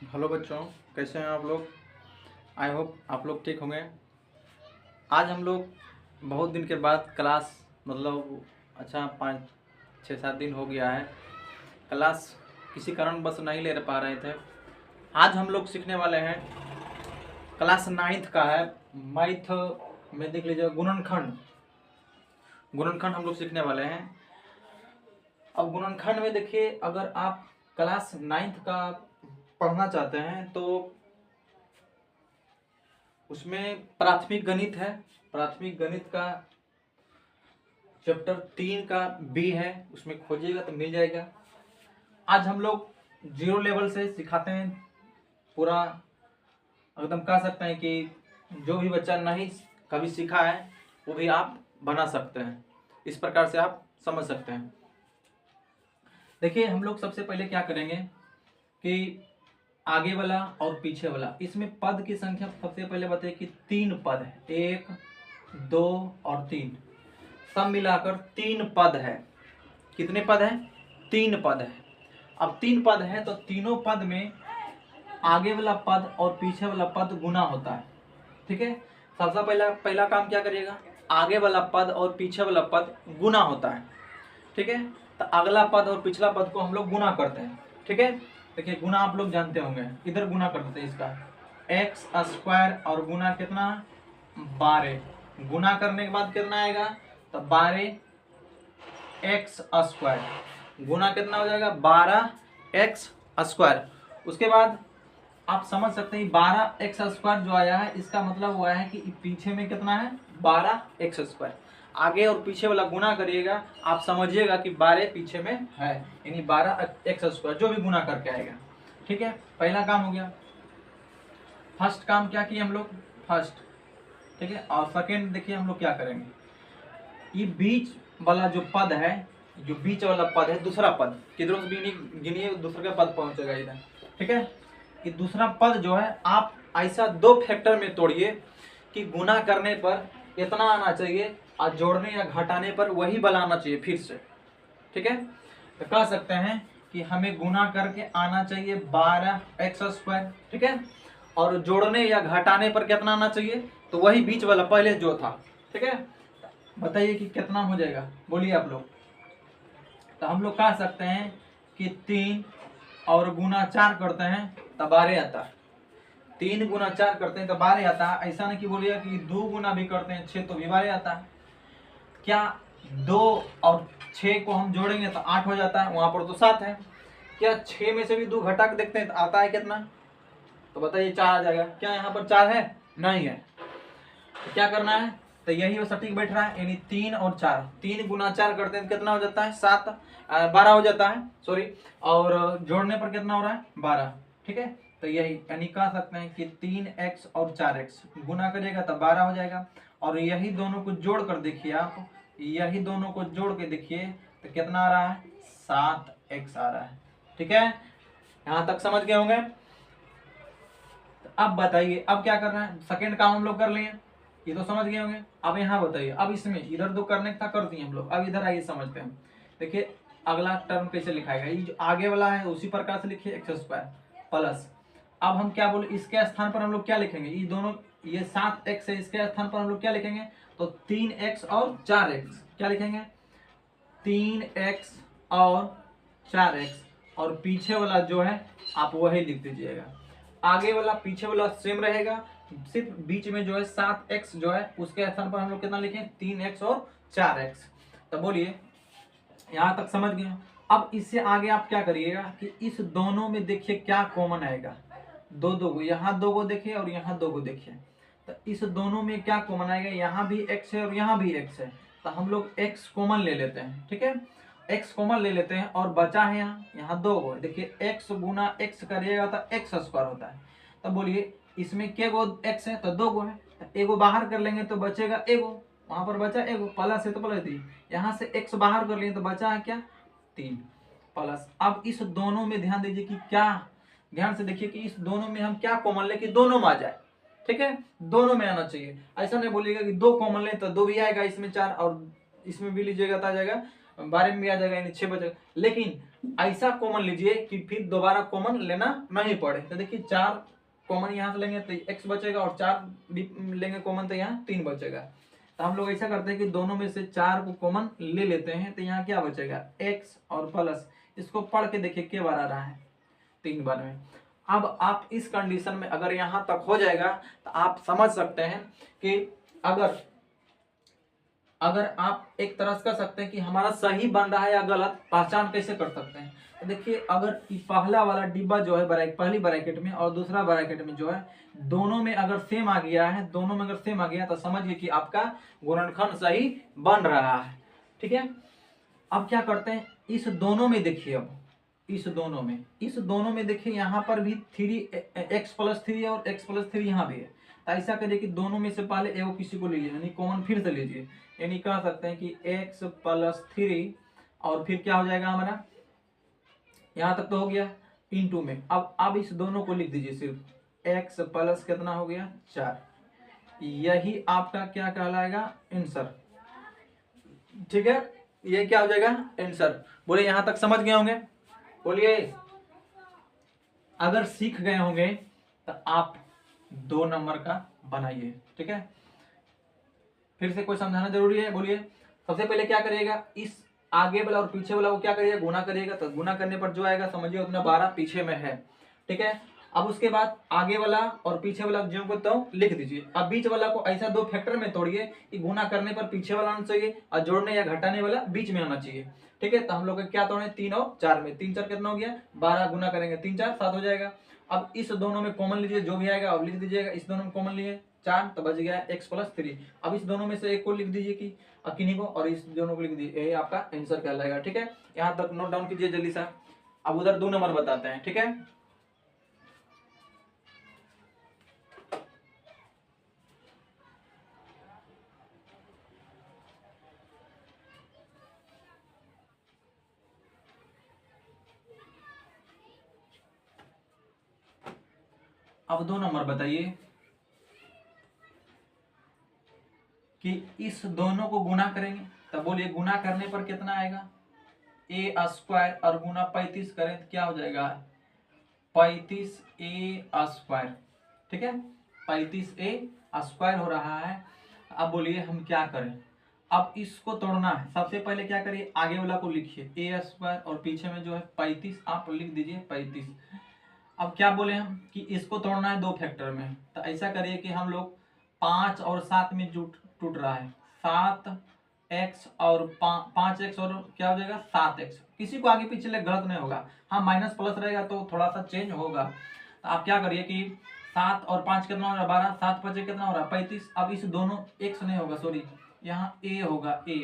Hello बच्चों, कैसे हैं आप लोग। आई होप आप लोग ठीक होंगे। आज हम लोग बहुत दिन के बाद क्लास मतलब 5-6-7 दिन हो गया है क्लास किसी कारण बस नहीं ले पा रहे थे। आज हम लोग सीखने वाले हैं क्लास 9th का है मैथ में, देख लीजिए गुणनखंड। गुणनखंड हम लोग सीखने वाले हैं। अब गुणनखंड में देखिए, अगर आप क्लास 9th का पढ़ना चाहते हैं तो उसमें प्राथमिक गणित है। प्राथमिक गणित का चैप्टर 3 का बी है, उसमें खोजिएगा तो मिल जाएगा। आज हम लोग 0 लेवल से सिखाते हैं पूरा, एकदम कह सकते हैं कि जो भी बच्चा नहीं कभी सीखा है वो भी आप बना सकते हैं। इस प्रकार से आप समझ सकते हैं। देखिए, हम लोग सबसे पहले क्या करेंगे कि आगे वाला और पीछे वाला, इसमें पद की संख्या सबसे पहले बताइए कि 3 पद है, 1, 2 और 3, सब मिलाकर 3 पद है। कितने पद है? 3 पद है। अब 3 पद है तो तीनों पद में आगे वाला पद और पीछे वाला पद गुना होता है। ठीक है, सबसे पहला काम क्या करिएगा, आगे वाला पद और पीछे वाला पद गुना होता है। ठीक है, तो अगला पद और पिछला पद को हम लोग गुना करते हैं। ठीक है, देखिए गुना आप लोग जानते होंगे, इधर गुना कर देते हैं इसका एक्स स्क्वायर और गुना कितना 12। गुना करने के बाद कितना आएगा तो 12x स्क्वायर, गुना कितना हो जाएगा 12x स्क्वायर। उसके बाद आप समझ सकते हैं 12x स्क्वायर जो आया है, इसका मतलब हुआ है कि पीछे में कितना है 12x स्क्वायर। आगे और पीछे वाला गुना करिएगा, आप समझिएगा कि 12 पीछे में है, यानी 12x स्क्वायर जो भी गुना करके आएगा। ठीक है, पहला काम हो गया। फर्स्ट काम क्या किए हम लोग, फर्स्ट। ठीक है, और सेकेंड देखिए हम लोग क्या करेंगे, ये बीच वाला जो पद है, जो बीच वाला पद है, दूसरा पद किधरों से भी गिनिए, दूसरे का पद पहुंचेगा इधर। ठीक है, ये दूसरा पद जो है आप ऐसा 2 फैक्टर में तोड़िए कि गुना करने पर इतना आना चाहिए और जोड़ने या घटाने पर वही वाला आना चाहिए फिर से। ठीक है, तो कह सकते हैं कि हमें गुना करके आना चाहिए 12x स्क्वायर। ठीक है, और जोड़ने या घटाने पर कितना आना चाहिए, तो वही बीच वाला पहले जो था। ठीक है, बताइए कि कितना हो जाएगा, बोलिए आप लोग। तो हम लोग कह सकते हैं कि 3 और गुना 4 करते हैं तो 12 आता है। 3 गुना 4 करते हैं तो 12 आता है। ऐसा नहीं कि बोलिएगा कि 2 गुना भी करते हैं 6 तो भी 12 आता है। क्या 2 और 6 को हम जोड़ेंगे तो 8 हो जाता है, वहां पर तो 7 है। क्या 6 में से भी 2 घटा के देखते हैं तो आता है कितना, तो बताइए 4 आ जाएगा। क्या यहाँ पर 4 है? नहीं है। तो क्या करना है, तो यही वो सटीक बैठ रहा है, यानी 3 और 4, 3 गुना 4 करते हैं कितना हो जाता है 7, 12 हो जाता है, सॉरी। और जोड़ने पर कितना हो रहा है 12। ठीक है, तो यही यानी कह सकते हैं कि 3x और 4x गुना करिएगा तो 12 हो जाएगा। और यही दोनों को जोड़ कर देखिए आप, यही दोनों को जोड़ के देखिए तो कितना आ रहा है 7x आ रहा है। ठीक है, यहां तक समझ गए होंगे। तो अब बताइए अब क्या करना है, सेकेंड काम हम लोग कर लिए, ये तो समझ गए होंगे। अब यहाँ बताइए, अब इसमें इधर 2 करने का कर दिए हम लोग, अब इधर आइए समझते हैं। देखिए अगला टर्म कैसे लिखाएगा, ये जो आगे वाला है उसी प्रकार से लिखिए एक्स स्क्वायर प्लस। अब हम क्या बोले, इसके स्थान पर हम लोग क्या लिखेंगे, ये दोनों, ये 7x है, इसके स्थान पर हम लोग क्या लिखेंगे तो 3x और 4x, क्या लिखेंगे 3x और 4x। और पीछे वाला जो है आप वही लिख दीजिएगा, आगे वाला पीछे वाला सेम रहेगा, सिर्फ बीच में जो है 7x जो है उसके स्थान पर हम लोग कितना लिखें 3x और 4x। तो बोलिए यहां तक समझ गए। अब इससे आगे आप क्या करिएगा कि इस दोनों में देखिए क्या कॉमन आएगा, दो दो को, यहाँ 2 को देखिए और यहाँ 2 को देखिए, तो इस दोनों में क्या कॉमन आएगा, यहाँ भी x है और यहाँ भी x है, तो हम लोग x कॉमन ले लेते हैं। ठीक है, x कॉमन ले लेते हैं और बचा है यहाँ 2 को, देखिए x गुना x करिएगा तो x स्क्वायर होता है। तो बोलिए इसमें क्या गो x है तो 2 गो है, तो एगो बाहर कर लेंगे तो बचेगा एगो, वहां पर बचा एगो, प्लस है तो प्लस दी, यहाँ से x बाहर कर लिए तो बचा है क्या 3 प्लस। अब इस दोनों में ध्यान दीजिए कि क्या, ध्यान से देखिए कि इस दोनों में हम क्या कॉमन ले कि दोनों में आ जाए। ठीक है, दोनों में आना चाहिए, ऐसा नहीं बोलिएगा कि 2 कॉमन ले तो 2 भी आएगा, इसमें 4 और इसमें भी लीजिएगा तो आ जाएगा 12 में भी आ जाएगा, यानी 6 बचेगा। लेकिन ऐसा कॉमन लीजिए कि फिर दोबारा कॉमन लेना नहीं पड़े। तो देखिए 4 कॉमन यहाँ से लेंगे तो x बचेगा, और 4 भी लेंगे कॉमन तो यहाँ 3 बचेगा। तो हम लोग ऐसा करते हैं कि दोनों में से 4 को कॉमन ले लेते हैं। तो यहाँ क्या बचेगा, x और प्लस, इसको पढ़ के देखिए क्या बार आ रहा है, 3 बार में। अब आप इस कंडीशन में अगर यहाँ तक हो जाएगा तो आप समझ सकते हैं कि अगर आप एक तरह से कर सकते हैं कि हमारा सही बन रहा है या गलत, पहचान कैसे कर सकते हैं। तो देखिए अगर पहला वाला डिब्बा जो है पहली ब्रैकेट में और दूसरा ब्रैकेट में जो है, दोनों में अगर सेम आ गया है, दोनों में अगर सेम आ गया तो समझिए कि आपका गुणनखंड सही बन रहा है। ठीक है, अब क्या करते हैं, इस दोनों में देखिए, अब इस दोनों में देखिए यहाँ पर भी 3x+3 और x+3 यहाँ भी है। तो ऐसा करिए कि दोनों में से पहले एगो किसी को लीजिए, यानी कॉमन फिर से लीजिए, यानी कह सकते हैं कि x+3 और फिर क्या हो जाएगा हमारा, यहाँ तक तो हो गया, इंटू में अब इस दोनों को लिख दीजिए, सिर्फ x प्लस कितना हो गया 4। यही आपका क्या कहलाएगा, आंसर। ठीक है, ये क्या हो जाएगा, आंसर। बोले यहां तक समझ गए होंगे, बोलिए। अगर सीख गए होंगे तो आप 2 नंबर का बनाइए। ठीक है, फिर से कोई समझाना जरूरी है, बोलिए। सबसे पहले क्या करिएगा, इस आगे वाला और पीछे वाला को क्या करिएगा, गुना करिएगा। तो गुना करने पर जो आएगा समझिए उतना 12 पीछे में है। ठीक है, अब उसके बाद आगे वाला और पीछे वाला जो को तो लिख दीजिए। अब बीच वाला को ऐसा 2 फैक्टर में तोड़िए कि गुना करने पर पीछे वाला आना चाहिए और जोड़ने या घटाने वाला बीच में आना चाहिए। ठीक है, तो हम लोग क्या तोड़े, 3 और 4 में, 3 4 कितना हो गया 12, गुना करेंगे 3 4 7 हो जाएगा। अब इस दोनों में कॉमन लीजिए, जो भी आएगा अब लिख दीजिएगा। इस दोनों में कॉमन लिए 4 तो बच गया x+3। अब इस दोनों में से एक को लिख दीजिए कि किन्हीं को, और इस दोनों को लिख दीजिए, यही आपका आंसर कहलाएगा। ठीक है, यहाँ तक नोट डाउन कीजिए जल्दी से। अब उधर 2 नंबर बताते हैं। ठीक है, अब 2 नंबर बताइए कि इस दोनों को गुना करेंगे। तो बोलिए गुना करने पर कितना आएगा, a² और गुना 35 करें तो क्या हो जाएगा, 35a²। ठीक है, 35a² हो रहा है। अब बोलिए हम क्या करें, अब इसको तोड़ना है। सबसे पहले क्या करिए, आगे वाला को लिखिए a² और पीछे में जो है 35 आप लिख दीजिए 35। अब क्या बोले हम कि इसको तोड़ना है 2 फैक्टर में। तो ऐसा करिए कि हम लोग 5 और 7 में टूट रहा है, 7x और 5x और क्या हो जाएगा 7x। किसी को आगे पीछे गलत नहीं होगा, हाँ माइनस प्लस रहेगा तो थोड़ा सा चेंज होगा। तो आप क्या करिए कि 7 और 5 कितना हो रहा है 12, 7 5 कितना हो रहा है 35। अब इस दोनों x नहीं होगा, सॉरी यहाँ a होगा a।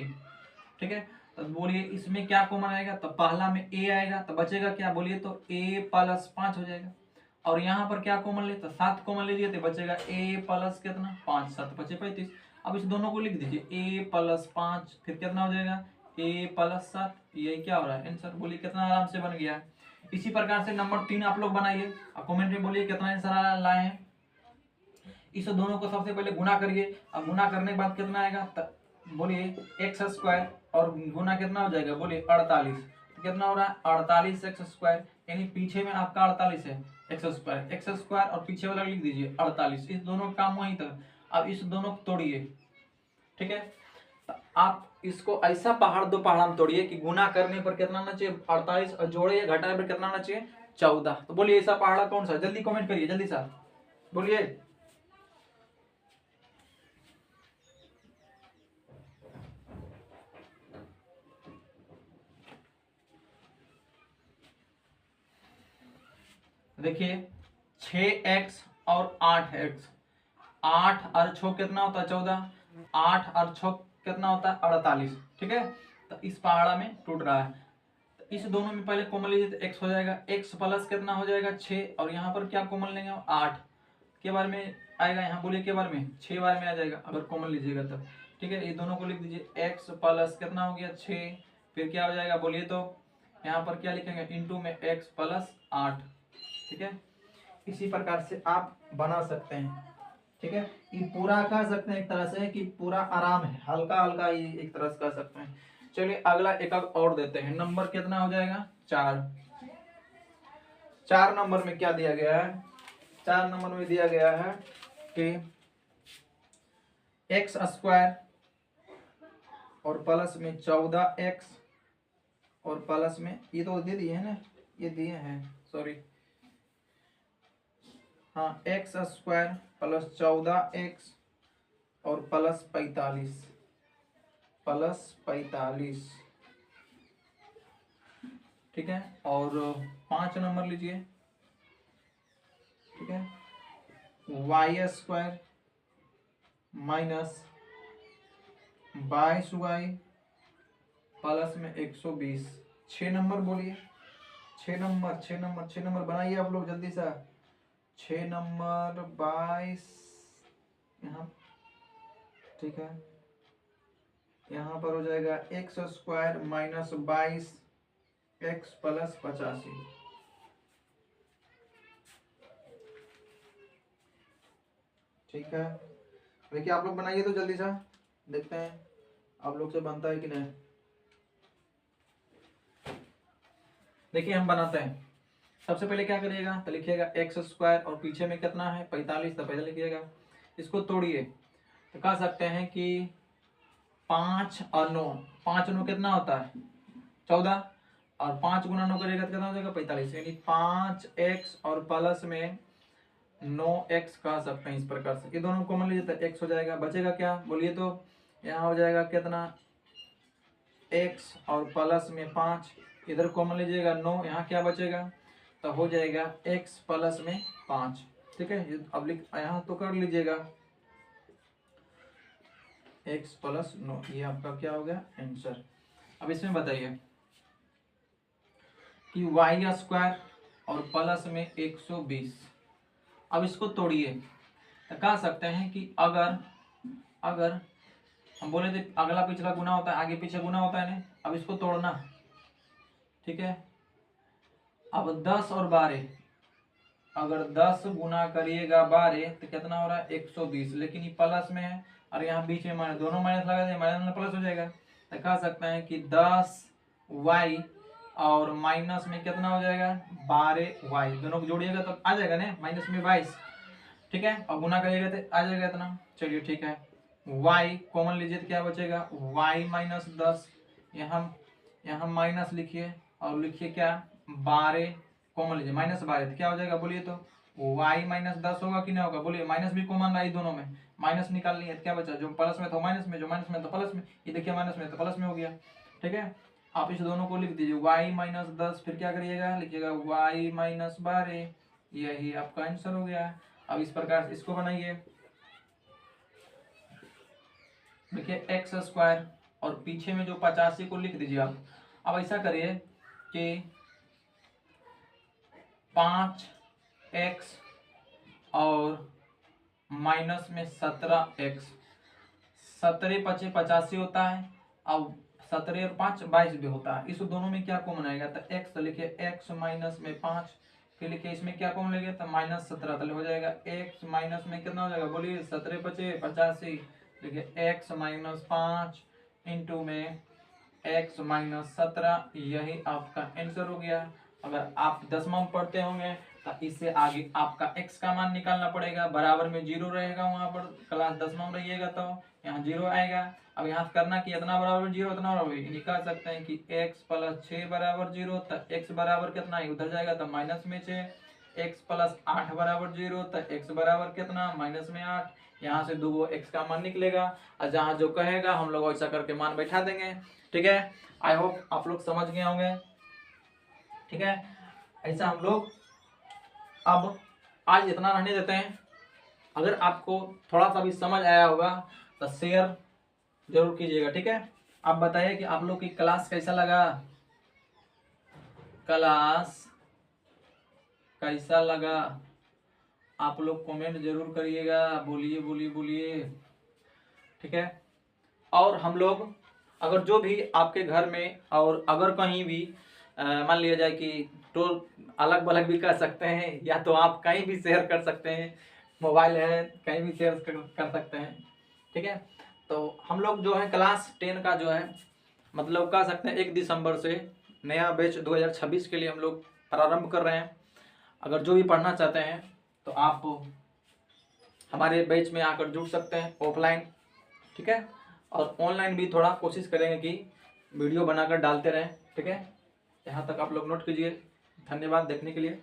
ठीक है, तो बोलिए इसमें क्या कॉमन आएगा, तो पहला में a आएगा तो बचेगा क्या, बोलिए तो a+5 हो जाएगा। और यहाँ पर क्या कॉमन ले, तो 7 कॉमन लीजिए तो बचेगा a+ कितना 5, 7 बचे 35। अब इस दोनों को लिख दीजिए a+5, फिर कितना हो जाएगा a+7। यही क्या हो रहा है आंसर, बोलिए कितना आराम से बन गया है। इसी प्रकार से नंबर 3 आप लोग बनाइए और कमेंट में बोलिए कितना आंसर लाए हैं। इस दोनों को सबसे पहले गुना करिए। अब गुना करने के बाद कितना आएगा, बोलिए x² और गुना कितना हो जाएगा, बोलिए 48। तो कितना हो रहा है 48x², यानी पीछे में आपका 48 है x² और पीछे वाला लिख दीजिए 48। इस दोनों का काम वहीं तक। अब इस दोनों को तोड़िए। ठीक है, तो आप इसको ऐसा पहाड़ 2 पहाड़ में तोड़िए कि गुना करने पर कितना आना चाहिए 48 और जोड़े या घटाने पर कितना आना चाहिए 14। तो बोलिए ऐसा पहाड़ा कौन सा, जल्दी कमेंट करिए जल्दी सा, बोलिए। देखिए 6x और 8x, 8 और 6 कितना होता है 14, 8 और 6 कितना होता है 48। ठीक है, तो इस पहाड़ा में टूट रहा है। तो इस दोनों में पहले कॉमन लीजिए तो x हो जाएगा, x प्लस कितना हो जाएगा 6, और यहाँ पर क्या कॉमन लेंगे 8 के बार में आएगा, यहाँ बोलिए के बार में 6 बार में आ जाएगा अगर कॉमन लीजिएगा तब। ठीक है, ये दोनों को लिख दीजिए x प्लस कितना हो गया 6, फिर क्या हो जाएगा बोलिए तो यहाँ पर क्या लिखेंगे इंटू में x+8। ठीक है, इसी प्रकार से आप बना सकते हैं। ठीक है, ये पूरा कह सकते हैं एक तरह से कि पूरा आराम है, हल्का हल्का ये एक तरह से कह सकते हैं। चलिए अगला एक और देते हैं। नंबर कितना हो जाएगा? 4। 4 नंबर में क्या दिया गया है? 4 नंबर में दिया गया है कि एक्स स्क्वायर और प्लस में 14x और प्लस में, ये तो दे दिए हैं ना, ये दिए हैं, सॉरी, हाँ, एक्स स्क्वायर प्लस 14x और प्लस 45, ठीक है। और 5 नंबर लीजिए, ठीक है, Y square minus 22y plus में 120। 6 नंबर बोलिए, 6 नंबर बनाइए आप लोग जल्दी से। 6 नंबर 22 यहाँ, ठीक है, यहाँ पर हो जाएगा x square minus 22x plus 85, ठीक है। देखिए आप लोग बनाइए तो जल्दी से, देखते हैं आप लोग से बनता है कि नहीं। देखिए हम बनाते हैं। सबसे पहले क्या करिएगा, तो लिखिएगा एक्स स्क्वायर और पीछे में कितना है 45, तो पहले लिखिएगा। इसको तोड़िए तो कह सकते हैं कि 5 और 9, 5 9 कितना होता है 14, और 5 गुना 9 करिएगा तो कितना हो जाएगा 45, यानी 5x और प्लस में 9x कह सकते हैं इस प्रकार से। ये दोनों कॉमन लीजिए तो x हो जाएगा, बचेगा क्या बोलिए तो यहाँ हो जाएगा कितना x और प्लस में 5, इधर कॉमन लीजिएगा 9, यहाँ क्या बचेगा तो हो जाएगा x प्लस में 5, ठीक है। अब लिख यहाँ तो कर लीजिएगा x प्लस 9, ये आपका क्या हो गया आंसर। अब इसमें बताइए कि वाई स्क्वायर और प्लस में 120। अब इसको तोड़िए तो कह सकते हैं कि अगर हम बोले थे अगला पिछला गुना होता है, आगे पीछे गुना होता है ना। अब इसको तोड़ना, ठीक है। अब 10 और 12, अगर 10 गुना करिएगा 12 तो कितना हो रहा है 120, लेकिन ये प्लस में है और यहाँ बीच में माइनस, दोनों माइनस लगा दें, माइनस में प्लस हो जाएगा। तो कह सकते हैं कि 10y और माइनस में कितना हो जाएगा 12y, दोनों को जोड़िएगा तो आ जाएगा ना माइनस में 22, ठीक है। और गुना करिएगा तो आ जाएगा इतना। चलिए ठीक है, y कॉमन लीजिए तो क्या बचेगा y माइनस 10, यहाँ माइनस लिखिए और लिखिए क्या 12 कॉमन लीजिए, माइनस 12 तो क्या हो जाएगा बोलिए तो y माइनस 10 होगा कि नहीं होगा बोलिए। माइनस भी कॉमन रहा दोनों में, माइनस निकालनी है तो क्या बचा, जो प्लस में तो माइनस में, जो माइनस में तो प्लस में, ये देखिए माइनस में तो प्लस में हो गया, ठीक है। आप इस दोनों को लिख दीजिए y माइनस 10, फिर क्या करिएगा लिखिएगा y माइनस 12, यही आपका आंसर हो गया। अब इस प्रकार से इसको बनाइए, देखिए एक्स स्क्वायर और पीछे में जो 85 को लिख दीजिए आप। अब ऐसा करिए कि 5x और माइनस में 17x, 17 5 85 होता है, अब 17 और 5 22 भी होता है। इस दोनों में क्या कॉमन आएगा तो x, तो लिखिए x माइनस में 5, फिर लिखिए इसमें क्या कॉमन लेंगे तो माइनस 17, तो हो जाएगा x माइनस में कितना हो जाएगा बोलिए 17 5 85, देखिए x माइनस 5 इंटू में x माइनस 17, यही आपका आंसर हो गया। अगर आप 10वां में पढ़ते होंगे तो इससे आगे आपका x का मान निकालना पड़ेगा, बराबर में 0 रहेगा, वहां पर क्लास 10वां में रहिएगा तो यहाँ 0 आएगा। अब यहाँ करना कि इतना बराबर 0 इतना बराबर, निकाल सकते हैं कि x प्लस 6 बराबर 0, तो x बराबर कितना है उधर जाएगा तो माइनस में 6, x प्लस 8 बराबर 0, तो x बराबर कितना माइनस में 8, यहाँ से दो x का मान निकलेगा और जहाँ जो कहेगा हम लोग ऐसा करके मान बैठा देंगे, ठीक है। आई होप आप लोग समझ गए होंगे, ठीक है। ऐसा हम लोग अब आज इतना रहने देते हैं। अगर आपको थोड़ा सा भी समझ आया होगा तो शेयर जरूर कीजिएगा, ठीक है। आप बताइए कि आप लोग की क्लास कैसा लगा, क्लास कैसा लगा, आप लोग कमेंट जरूर करिएगा, बोलिए बोलिए बोलिए, ठीक है। और हम लोग अगर जो भी आपके घर में और अगर कहीं भी मान लिया जाए कि तो अलग बलग भी कर सकते हैं, या तो आप कहीं भी शेयर कर सकते हैं, मोबाइल है कहीं भी शेयर कर सकते हैं, ठीक है। तो हम लोग जो है क्लास 10 का जो है मतलब कह सकते हैं 1 दिसंबर से नया बैच 2026 के लिए हम लोग प्रारंभ कर रहे हैं। अगर जो भी पढ़ना चाहते हैं तो आप हमारे बैच में आकर जुड़ सकते हैं ऑफलाइन, ठीक है। और ऑनलाइन भी थोड़ा कोशिश करेंगे कि वीडियो बनाकर डालते रहें, ठीक है। यहाँ तक आप लोग नोट कीजिए। धन्यवाद देखने के लिए।